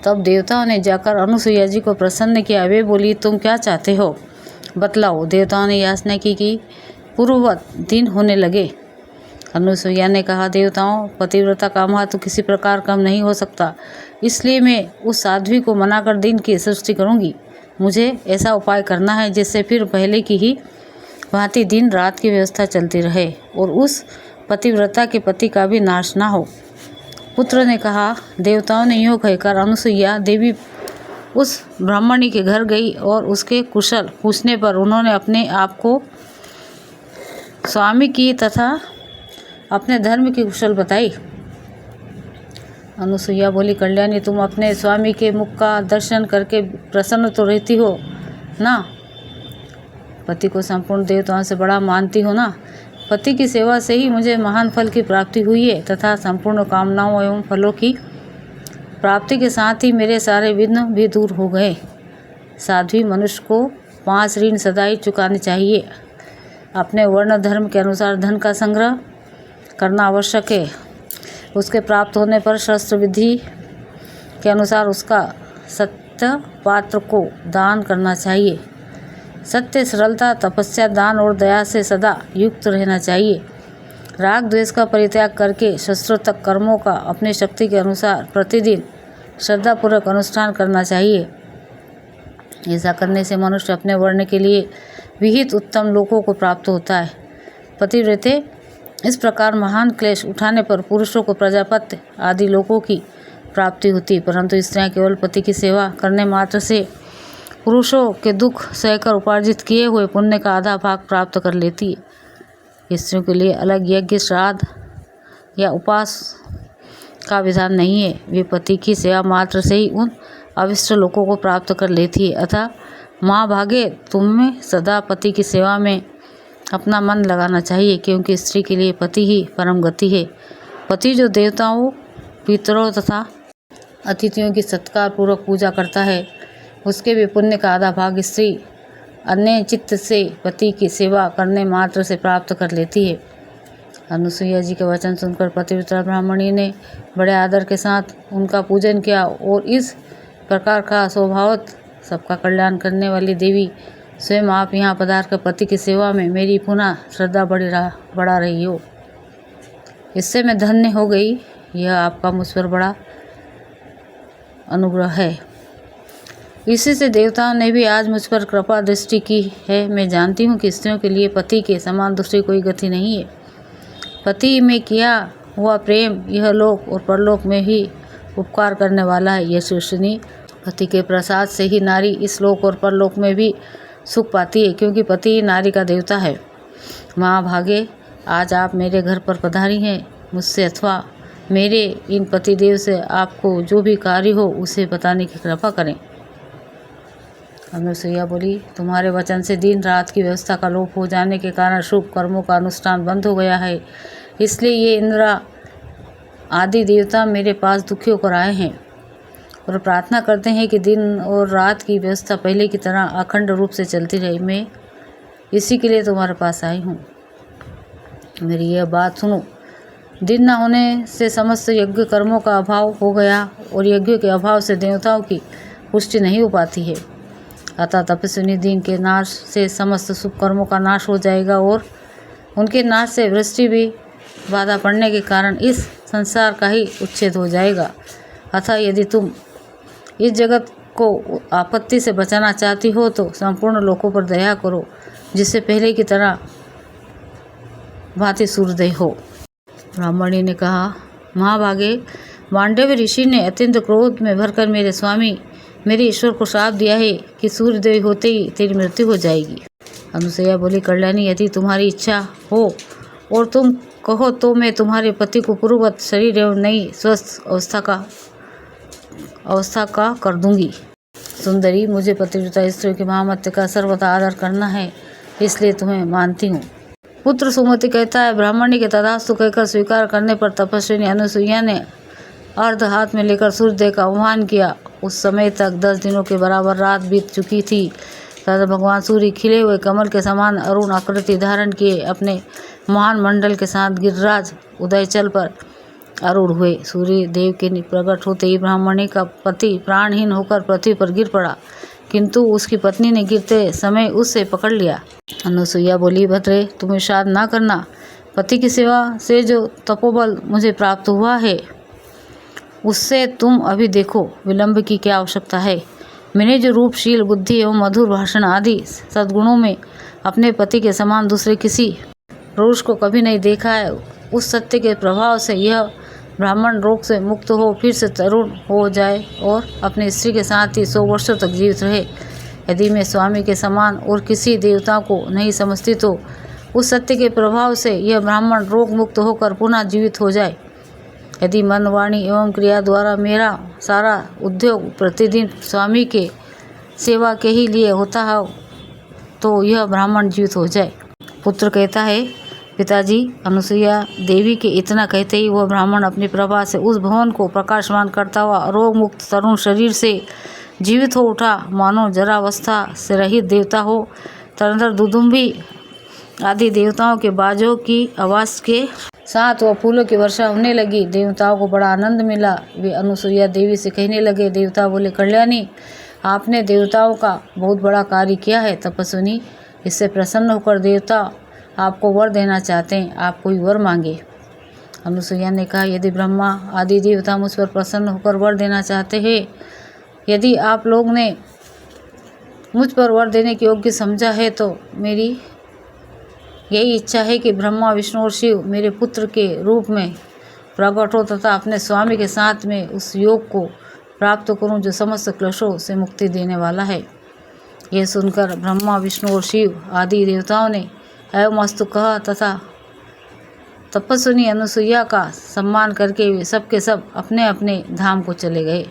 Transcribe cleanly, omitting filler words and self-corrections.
तब देवताओं ने जाकर अनुसुईया जी को प्रसन्न किया। वे बोली, तुम क्या चाहते हो, बतलाओ। देवताओं ने याचना की कि पूर्ववत दिन होने लगे। अनुसुईया ने कहा, देवताओं, पतिव्रता का महत्व किसी प्रकार कम नहीं हो सकता, इसलिए मैं उस साध्वी को मनाकर दिन की सृष्टि करूंगी। मुझे ऐसा उपाय करना है जिससे फिर पहले की ही भांति दिन रात की व्यवस्था चलती रहे और उस पतिव्रता के पति का भी नाश ना हो। पुत्र ने कहा, देवताओं ने यूँ कहकर अनुसुईया देवी उस ब्राह्मणी के घर गई और उसके कुशल पूछने पर उन्होंने अपने आप को स्वामी की तथा अपने धर्म की कुशल बताई। अनुसुईया बोली, कल्याणी, तुम अपने स्वामी के मुख का दर्शन करके प्रसन्न तो रहती हो ना? पति को संपूर्ण देवताओं से बड़ा मानती हो ना? पति की सेवा से ही मुझे महान फल की प्राप्ति हुई है तथा संपूर्ण कामनाओं एवं फलों की प्राप्ति के साथ ही मेरे सारे विघ्न भी दूर हो गए। साध्वी मनुष्य को 5 ऋण सदा ही चुकाने चाहिए। अपने वर्ण धर्म के अनुसार धन का संग्रह करना आवश्यक है। उसके प्राप्त होने पर शस्त्र विधि के अनुसार उसका सत्य पात्र को दान करना चाहिए। सत्य, सरलता, तपस्या, दान और दया से सदा युक्त रहना चाहिए। राग द्वेष का परित्याग करके शस्त्रोक्त कर्मों का अपनी शक्ति के अनुसार प्रतिदिन श्रद्धापूर्वक अनुष्ठान करना चाहिए। ऐसा करने से मनुष्य अपने वर्ण के लिए विहित उत्तम लोकों को प्राप्त होता है। पतिव्रते इस प्रकार महान क्लेश उठाने पर पुरुषों को प्रजापत्य आदि लोकों की प्राप्ति होती, परंतु स्त्रियां केवल पति की सेवा करने मात्र से पुरुषों के दुख सहकर उपार्जित किए हुए पुण्य का आधा भाग प्राप्त कर लेती है। स्त्रियों के लिए अलग यज्ञ, श्राद्ध या उपास का विधान नहीं है। वे पति की सेवा मात्र से ही उन अविष्ट लोकों को प्राप्त कर लेती है। अतः माँ भागे, तुम्हें सदा पति की सेवा में अपना मन लगाना चाहिए, क्योंकि स्त्री के लिए पति ही परम गति है। पति जो देवताओं, पितरों तथा अतिथियों की सत्कार पूर्वक पूजा करता है, उसके भी पुण्य का आधा भाग स्त्री अन्य चित्त से पति की सेवा करने मात्र से प्राप्त कर लेती है। अनुसुईया जी के वचन सुनकर पतिव्रता ब्राह्मणी ने बड़े आदर के साथ उनका पूजन किया और इस प्रकार का स्वभावत सबका कल्याण करने वाली देवी स्वयं आप यहाँ पधार कर पति की सेवा में मेरी पुनः श्रद्धा बढ़ा रही हो। इससे मैं धन्य हो गई। यह आपका मुझ पर बड़ा अनुग्रह है। इसी से देवताओं ने भी आज मुझ पर कृपा दृष्टि की है। मैं जानती हूँ कि स्त्रियों के लिए पति के समान दूसरी कोई गति नहीं है। पति में किया हुआ प्रेम यह लोक और परलोक में ही उपकार करने वाला है। यशस्विनी, पति के प्रसाद से ही नारी इस लोक और परलोक में भी सुख पाती है, क्योंकि पति ही नारी का देवता है। माँ भागे, आज आप मेरे घर पर पधारी हैं। मुझसे अथवा मेरे इन पतिदेव से आपको जो भी कार्य हो उसे बताने की कृपा करें। अनुसुईया बोली, तुम्हारे वचन से दिन रात की व्यवस्था का लोप हो जाने के कारण शुभ कर्मों का अनुष्ठान बंद हो गया है, इसलिए ये इंद्र आदि देवता मेरे पास दुखी होकर आए हैं और प्रार्थना करते हैं कि दिन और रात की व्यवस्था पहले की तरह अखंड रूप से चलती रहे। मैं इसी के लिए तुम्हारे पास आई हूँ। मेरी यह बात सुनो। दिन न होने से समस्त यज्ञ कर्मों का अभाव हो गया और यज्ञों के अभाव से देवताओं की पुष्टि नहीं हो पाती है। अतः तपस्विनी दिन के नाश से समस्त शुभ कर्मों का नाश हो जाएगा और उनके नाश से वृष्टि भी बाधा पड़ने के कारण इस संसार का ही उच्छेद हो जाएगा। अतः यदि तुम इस जगत को आपत्ति से बचाना चाहती हो तो संपूर्ण लोकों पर दया करो, जिससे पहले की तरह भांति सूर्योदय हो। ब्राह्मणी ने कहा, महाभागे, मांडव्य ऋषि ने अत्यंत क्रोध में भरकर मेरे स्वामी मेरे ईश्वर को श्राप दिया है कि सूर्योदय होते ही तेरी मृत्यु हो जाएगी। अनुसुईया बोली, कल्याणी, यदि तुम्हारी इच्छा हो और तुम कहो तो मैं तुम्हारे पति को पूर्ववत शरीर एवं नई स्वस्थ अवस्था का कर दूंगी। सुंदरी, मुझे पतिव्रता स्त्रियों की महामत्य का सर्वथा आदर करना है, इसलिए तुम्हें मानती हूँ। पुत्र सुमति कहता है, ब्राह्मणी के तथास्तु कहकर स्वीकार करने पर तपस्विनी अनुसुईया ने अर्ध हाथ में लेकर सूर्योदय का आह्वान किया। उस समय तक 10 दिनों के बराबर रात बीत चुकी थी। तथा भगवान सूर्य खिले हुए कमल के समान अरुण आकृति धारण किए अपने महान मंडल के साथ गिरिराज उदयचल पर आरूढ़ हुए। सूर्य देव के प्रकट होते ही ब्राह्मणी का पति प्राणहीन होकर पृथ्वी पर गिर पड़ा, किंतु उसकी पत्नी ने गिरते समय उससे पकड़ लिया। अनुसुईया बोली, भद्रे तुम विषाद ना करना, पति की सेवा से जो तपोबल मुझे प्राप्त हुआ है उससे तुम अभी देखो, विलंब की क्या आवश्यकता है। मैंने जो रूपशील, बुद्धि एवं मधुर भाषण आदि सद्गुणों में अपने पति के समान दूसरे किसी पुरुष को कभी नहीं देखा है, उस सत्य के प्रभाव से यह ब्राह्मण रोग से मुक्त हो फिर से तरुण हो जाए और अपनी स्त्री के साथ ही 100 वर्षों तक जीवित रहे। यदि मैं स्वामी के समान और किसी देवता को नहीं समझती तो उस सत्य के प्रभाव से यह ब्राह्मण रोग मुक्त होकर पुनः जीवित हो जाए। यदि मन, वाणी एवं क्रिया द्वारा मेरा सारा उद्योग प्रतिदिन स्वामी के सेवा के ही लिए होता है तो यह ब्राह्मण जीवित हो जाए। पुत्र कहता है, पिताजी, अनुसुईया देवी के इतना कहते ही वह ब्राह्मण अपनी प्रभा से उस भवन को प्रकाशमान करता हुआ रोग मुक्त तरुण शरीर से जीवित हो उठा, मानो जरावस्था से रहित देवता हो। तदनंतर दुदुम्बी आदि देवताओं के बाजों की आवाज़ के साथ वह फूलों की वर्षा होने लगी। देवताओं को बड़ा आनंद मिला। वे अनुसुईया देवी से कहने लगे। देवता बोले, कल्याणी, आपने देवताओं का बहुत बड़ा कार्य किया है तपस्विनी। इससे प्रसन्न होकर देवता आपको वर देना चाहते हैं, आप कोई वर मांगे। अनुसुईया ने कहा, यदि ब्रह्मा आदि देवता मुझ पर प्रसन्न होकर वर देना चाहते हैं, यदि आप लोग ने मुझ पर वर देने के योग्य समझा है तो मेरी यही इच्छा है कि ब्रह्मा, विष्णु और शिव मेरे पुत्र के रूप में प्रकट हो तथा अपने स्वामी के साथ में उस योग को प्राप्त करूं जो समस्त क्लेशों से मुक्ति देने वाला है। यह सुनकर ब्रह्मा, विष्णु और शिव आदि देवताओं ने एवमस्तु कहा तथा तपस्विनी अनुसुईया का सम्मान करके वे सब के सब अपने अपने धाम को चले गए।